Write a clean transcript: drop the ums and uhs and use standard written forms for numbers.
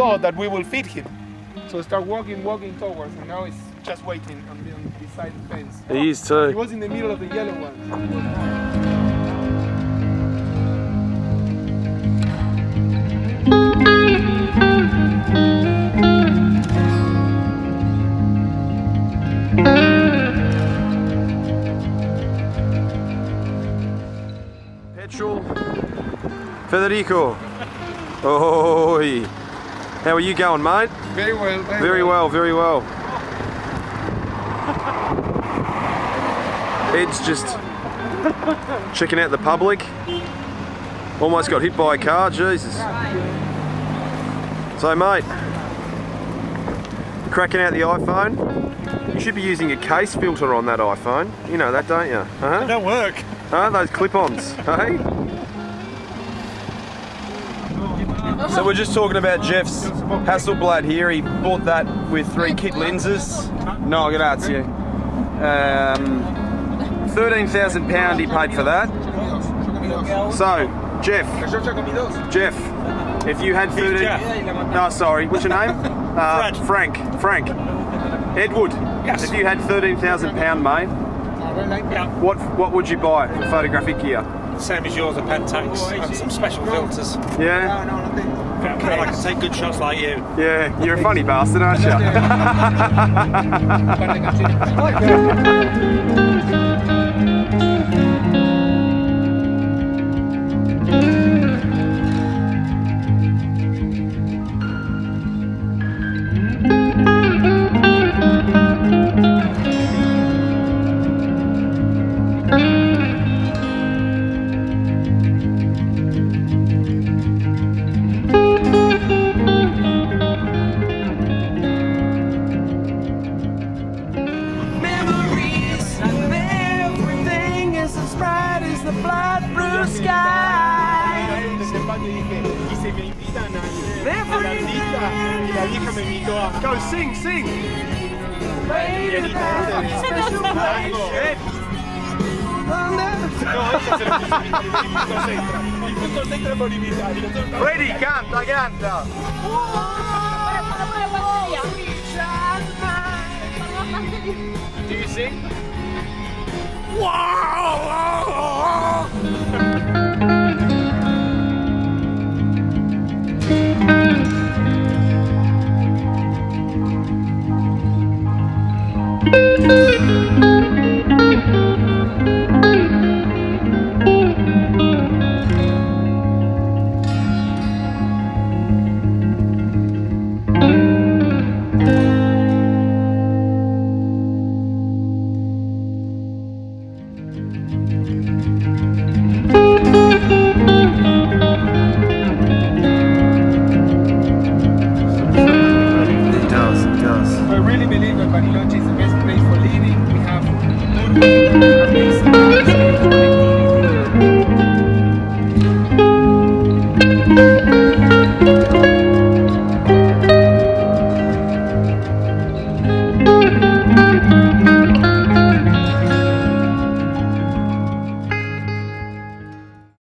know that we will feed him. So start walking towards, and now he's just waiting on beside the fence. He is too. He was in the middle of the yellow one. Petrol. Federico. Oh, how are you going, mate? Very well. Very well, very well. Ed's just checking out the public. Almost got hit by a car, Jesus. So, mate, cracking out the iPhone. You should be using a case filter on that iPhone. You know that, don't you? They don't work. Those clip-ons, hey? So we're just talking about Jeff's Hasselblad here. He bought that with 3 kit lenses. No, grazie. £13,000 he paid for that. So, Jeff, if you had 13... No, sorry, what's your name? Frank. Edward, yes. If you had £13,000, mate, what would you buy for photographic gear? Same as yours, a Pentax and some special filters. Yeah? I can take good shots like you. Yeah, you're a funny bastard, aren't Go sing! Freddy, canta! Do you sing? I really believe that Bariloche is the best place for living. We have